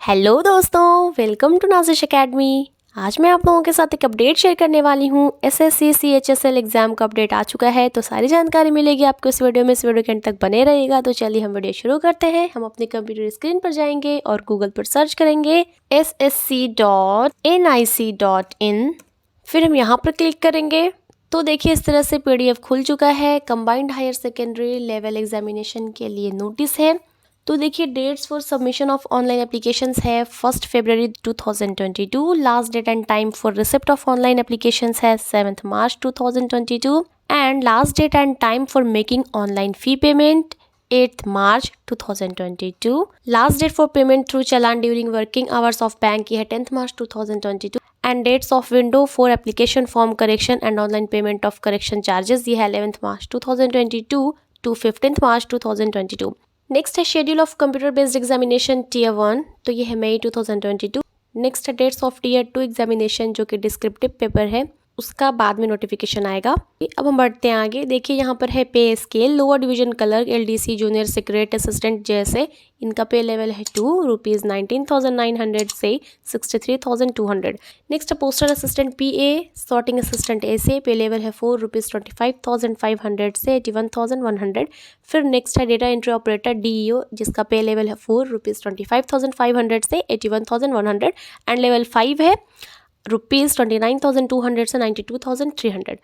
Hello दोस्तों, welcome to नाज़िश academy. आज मैं आप लोगों के साथ एक अपडेट शेयर करने वाली हूँ। एसएससी सीएचएसएल एग्ज़ाम का अपडेट आ चुका है, तो सारी जानकारी मिलेगी आपको इस वीडियो में। इस वीडियो के अंत तक बने रहिएगा। तो चलिए हम वीडियो शुरू करते हैं। हम अपने कंप्यूटर स्क्रीन पर जाएंगे और गूगल पर सर्च करेंगे ssc.nic.in। फिर हम यहाँ पर क्लिक करेंगे तो देखिए इस तरह से PDF खुल चुका है। Combined higher secondary level examination के लिए नोटिस है। तो देखिए dates for submission of online applications है 1 February 2022। Last date and time for receipt of online applications है 7 March 2022 and last date and time for making online fee payment 8 March 2022। Last date for payment through challan during working hours of bank ये है 10 March 2022 and dates of window for application form correction and online payment of correction charges ये है 11 March 2022 to 15 March 2022। Next है schedule of computer based examination tier 1, तो ये है May 2022। Next है dates of tier 2 examination जो कि descriptive paper है, उसका बाद में नोटिफिकेशन आएगा। अब हम बढ़ते हैं आगे। देखिए यहाँ पर है pay scale, lower division clerk, LDC, junior secretariat assistant जैसे इनका पे लेवल है 2 रुपीज़ 19,900 से 63,200। Next poster assistant PA, sorting assistant ऐसे पे लेवल है 4 रुपीज़ 25,500 से 81,100। फिर नेक्स्ट है डेटा एंट्री ऑपरेटर DEO जिसका पे लेवल है 4 रुपीज़ 25,500 से 81,100 एंड लेवल 5 है रुपीज़ 29,200 से 92,300।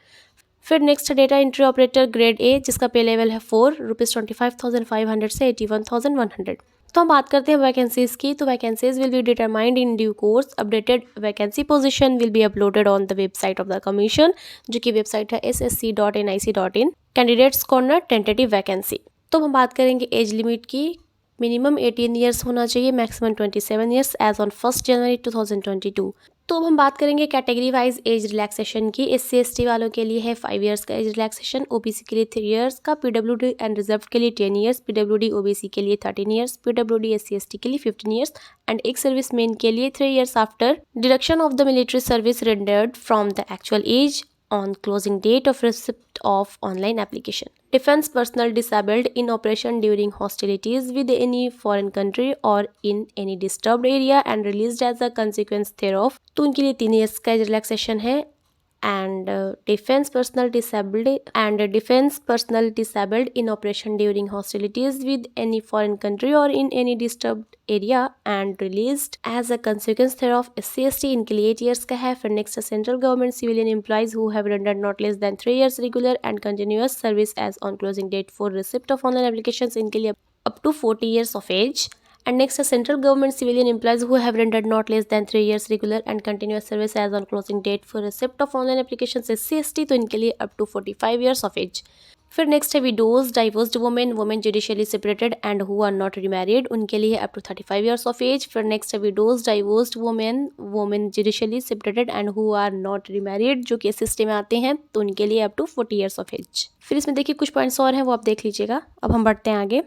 फिर next data entry operator grade A जिसका पे लेवल है 4 रुपीज़ 25,500 से 81,100। तो हम बात करते हैं वैकेंसीज की। तो vacancies will be determined in due course. Updated vacancy position will be uploaded on the website of the commission जो कि वेबसाइट है ssc.nic.in। Candidates corner tentative vacancy. तो हम बात करेंगे एज लिमिट की। मिनिमम 18 ईयर्स होना चाहिए, मैक्सिमम 27 ईयर्स एज ऑन 1 जनवरी 2022। तो अब हम बात करेंगे कैटेगरी वाइज एज रिलैक्सेशन की। SC/ST वालों के लिए है 5 ईयर्स का एज रिलैक्सेशन, OBC के लिए 3 ईयर्स का, PWD एंड रिजर्व के लिए 10 ईयर्स, PWD OBC के लिए 13 ईयर्स, PWD SC/ST के लिए 15 ईयर्स एंड एक सर्विस मैन के लिए 3 years after deduction of the military service rendered from the actual as on closing date of receipt of online application. Defense personnel disabled in operation during hostilities with any foreign country or in any disturbed area and released as a consequence thereof, तो उनके लिए 3 years का relaxation है। and defense personnel disabled in operation during hostilities with any foreign country or in any disturbed area and released as a consequence thereof SC/ST इनके लिए 8 years का है। फिर next central government civilian employees who have rendered not less than 3 years regular and continuous service as on closing date for receipt of online applications इनके लिए up to 40 years of age। And next, central government civilian employees who have rendered not less than 3 years regular and continuous service as on closing date for receipt of online applications SC/ST, तो इनके लिए up to 45 years of age। फिर next है widows, divorced women, women judicially separated and who are not remarried, उनके लिए up to 35 years of age. फिर next है widows, divorced women, women judicially separated and who are not remarried जो कि SC/ST में आते हैं, तो उनके लिए up to 40 years of age. फिर इसमें देखिए कुछ पॉइंट्स और हैं, वो आप देख लीजिएगा। अब हम बढ़ते हैं आगे।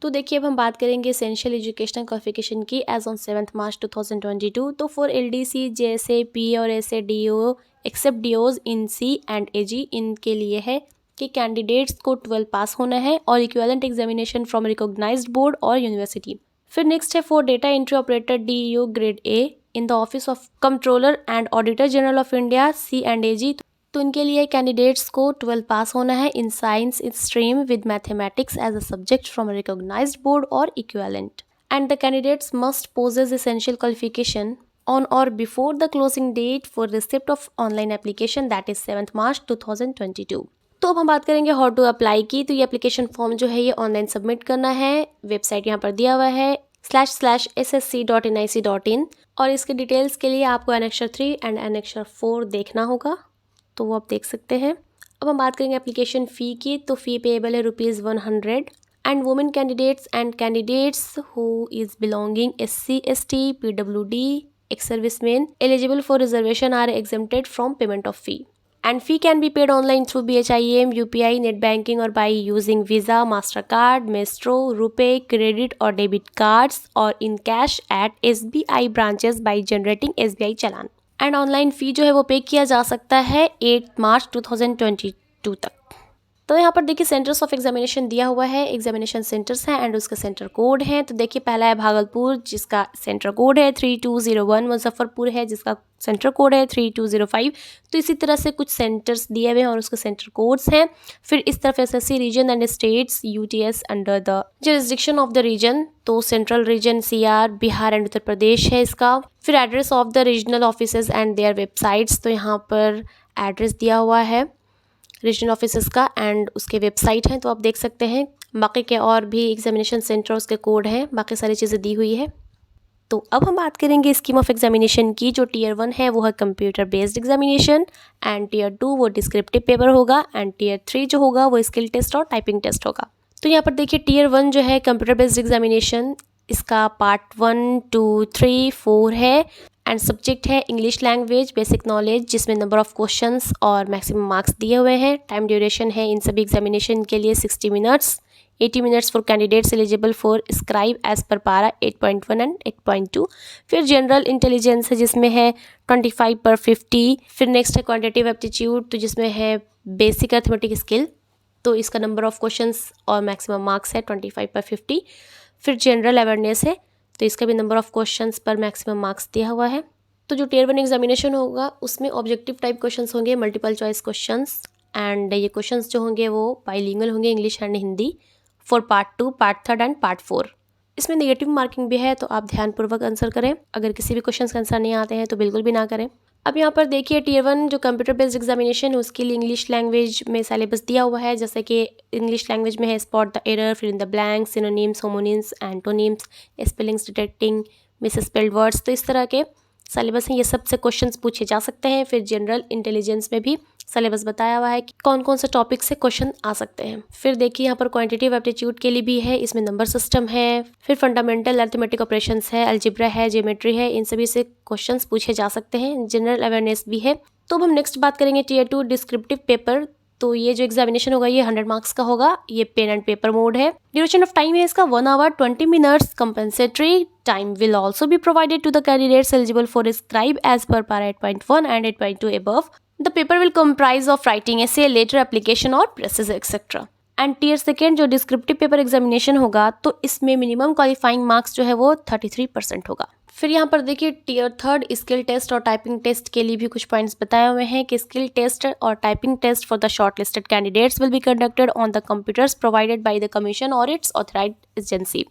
तो देखिए अब हम बात करेंगे एसेंशियल एजुकेशनल क्वालिफिकेशन की एज ऑन 7 मार्च 2022। तो फॉर LDC, JSA, PA और SA DO except DOs in C and AG इनके लिए है कि कैंडिडेट्स को 12 पास होना है और equivalent examination from recognised board और यूनिवर्सिटी। फिर नेक्स्ट है for data entry operator DEO grade A in the office of controller and auditor general of India C and AG, तो इनके लिए कैंडिडेट्स को 12 पास होना है in science stream with mathematics as a subject from recognised board और equivalent and the candidates must possess essential qualification on और before the closing date for receipt of online application that is 7 March 2022। तो अब हम बात करेंगे how to apply की। तो ये एप्लीकेशन फॉर्म जो है ये ऑनलाइन सबमिट करना है। वेबसाइट यहाँ पर दिया हुआ है //ssc.nic.in और इसके डिटेल्स के लिए आपको Annexure 3 एंड Annexure 4 देखना होगा, तो वो आप देख सकते हैं। अब हम बात करेंगे एप्लीकेशन फ़ी की। तो फ़ी पेएबल है ₹100 and women candidates who is belonging SC/ST, PWD, ex serviceman eligible for reservation are exempted from payment of fee and fee can be paid online through BHIM, UPI, net banking or by using Visa, Mastercard, Maestro, RuPay, credit or debit cards or in cash at SBI branches by generating SBI challan. And online fee जो है वो पे किया जा सकता है 8 March 2022 तक। तो यहाँ पर देखिए सेंटर्स ऑफ एग्जामिनेशन दिया हुआ है, एग्जामिनेशन सेंटर्स हैं एंड उसके सेंटर कोड हैं। तो देखिए पहला है भागलपुर जिसका सेंटर कोड है 3201, मुजफ्फरपुर है जिसका सेंटर कोड है 3205। तो इसी तरह से कुछ सेंटर्स दिए हुए हैं और उसके सेंटर कोड्स हैं। फिर इस तरफ SSC region and states UTs under the jurisdiction of the region, तो central region CR Bihar and Uttar Pradesh है इसका। फिर address of the regional offices and their websites, तो यहाँ पर एड्रेस दिया हुआ है रीजनल ऑफिसेस का एंड उसके वेबसाइट हैं, तो आप देख सकते हैं। बाकी के और भी एग्जामिनेशन सेंटर उसके कोड हैं, बाकी सारी चीज़ें दी हुई है। तो अब हम बात करेंगे स्कीम ऑफ एग्जामिनेशन की। जो टीयर 1 है वो है computer based examination and tier 2 वो डिस्क्रिप्टिव पेपर होगा एंड टीयर 3 जो होगा वो स्किल टेस्ट और टाइपिंग टेस्ट होगा। तो यहाँ पर देखिए टीयर 1 जो है कंप्यूटर बेस्ड एग्जामिनेशन, इसका पार्ट 1, 2, 3, 4 है एंड सब्जेक्ट है इंग्लिश लैंग्वेज बेसिक नॉलेज, जिसमें नंबर ऑफ क्वेश्चंस और मैक्सिमम मार्क्स दिए हुए हैं। टाइम ड्यूरेशन है इन सभी एग्जामिनेशन के लिए 60 minutes, 80 minutes for candidates eligible for scribe as per para 8.1 and 8.2। फिर जनरल इंटेलिजेंस है जिसमें है 25 पर 50। फिर नेक्स्ट है क्वान्टिटेटिव एप्टीट्यूड, तो जिसमें है बेसिक अर्थमेटिक स्किल, तो इसका नंबर ऑफ क्वेश्चंस और मैक्सिमम मार्क्स है 25 पर 50। फिर जनरल अवेयरनेस है, तो इसका भी नंबर ऑफ क्वेश्चंस पर मैक्सिमम मार्क्स दिया हुआ है। तो जो टीयर 1 एग्जामिनेशन होगा उसमें ऑब्जेक्टिव टाइप क्वेश्चंस होंगे, मल्टीपल चॉइस क्वेश्चंस एंड ये क्वेश्चंस जो होंगे वो बाइलिंगुअल होंगे, English and Hindi for part 2, part 3 and part 4। इसमें नेगेटिव मार्किंग भी है, तो आप ध्यानपूर्वक आंसर करें। अगर किसी भी क्वेश्चन का आंसर नहीं आते हैं तो बिल्कुल भी ना करें। अब यहाँ पर देखिए टीयर 1 जो कंप्यूटर बेस्ड एग्जामिनेशन है उसके लिए इंग्लिश लैंग्वेज में सिलेबस दिया हुआ है, जैसे कि इंग्लिश लैंग्वेज में है स्पॉट द एरर, फिर in the blanks, synonyms, homonyms, antonyms, spellings detecting misspelled words. तो इस तरह के सिलेबस हैं, ये सबसे क्वेश्चंस पूछे जा सकते हैं। फिर जनरल इंटेलिजेंस में भी सिलेबस बताया हुआ है कि कौन कौन से टॉपिक से क्वेश्चन आ सकते हैं। फिर देखिए यहाँ पर क्वांटिटेटिव एप्टीट्यूड के लिए भी है, इसमें नंबर सिस्टम है, फिर फंडामेंटल अरिथमेटिक ऑपरेशंस है, अलजेब्रा है, ज्योमेट्री है, इन सभी से क्वेश्चंस पूछे जा सकते हैं। जनरल अवेयरनेस भी है। तो अब हम नेक्स्ट बात करेंगे टीयर 2 डिस्क्रिप्टिव पेपर। तो ये जो एग्जामिनेशन होगा ये 100 मार्क्स का होगा, ये पेन एंड पेपर मोड है। ड्यूरेशन ऑफ टाइम है इसका 1 hour 20 minutes. Compensatory time will also be provided to the candidates eligible for scribe as per para 8.1 and 8.2 above. The paper will comprise of writing essay, letter, application और presses etc. And tier 2 जो descriptive paper examination होगा तो इसमें minimum qualifying marks जो है वो 33% होगा। फिर यहाँ पर देखिए टीयर 3 स्किल टेस्ट और टाइपिंग टेस्ट के लिए भी कुछ पॉइंट्स बताए हुए हैं कि स्किल टेस्ट और typing test for the short listed candidates will be conducted on the computers provided by the commission और इट्स ऑथराइज्ड एजेंसी।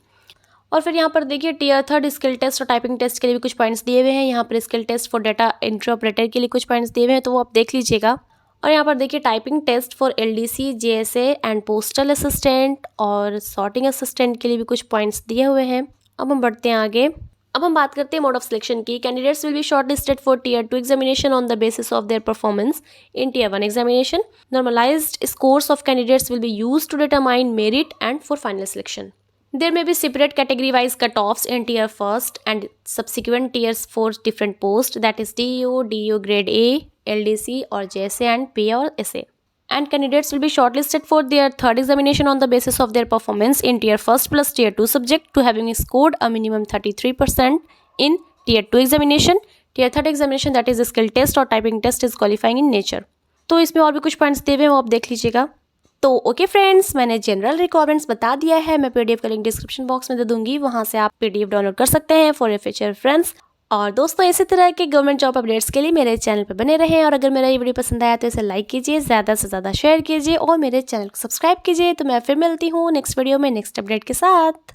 और फिर यहाँ पर देखिए टीयर 3 स्किल टेस्ट और टाइपिंग टेस्ट के लिए भी कुछ पॉइंट्स दिए हुए हैं। यहाँ पर skill test for data entry operator के लिए कुछ पॉइंट्स दिए हुए हैं, तो वो आप देख लीजिएगा। और यहाँ पर देखिए typing test for LDC, JSA and postal assistant और सॉर्टिंग असिस्टेंट के लिए भी कुछ पॉइंट्स दिए हुए हैं। अब हम बढ़ते हैं आगे। अब हम बात करते हैं मोड ऑफ सिलेक्शन की। Candidates will be short listed for tier 2 examination on the basis of their performance in tier 1 examination. Normalised scores of candidates will be used to determine merit and for final selection. There may be separate category-wise cutoffs in tier 1st and subsequent tiers for different posts, that is DO grade A, LDC or JSA and PA or SA. And candidates will be shortlisted for their 3rd examination on the basis of their performance in tier 1st plus tier 2 subject to having scored a minimum 33% in tier 2 examination. Tier 3rd examination that is skill test or typing test is qualifying in nature. तो इसमें और भी कुछ points दिए हुए हैं, वो आप देख लीजिएगा। तो ओके फ्रेंड्स, मैंने जनरल रिक्वायरमेंट्स बता दिया है। मैं पीडीएफ का लिंक डिस्क्रिप्शन बॉक्स में दे दूंगी, वहां से आप पीडीएफ डाउनलोड कर सकते हैं फॉर योर फ्यूचर रेफरेंस। और दोस्तों इसी तरह के गवर्नमेंट जॉब अपडेट्स के लिए मेरे चैनल पर बने रहें। और अगर मेरा ये वीडियो पसंद आया तो इसे लाइक कीजिए, ज़्यादा से ज़्यादा शेयर कीजिए और मेरे चैनल को सब्सक्राइब कीजिए। तो मैं फिर मिलती हूँ नेक्स्ट वीडियो में नेक्स्ट अपडेट के साथ।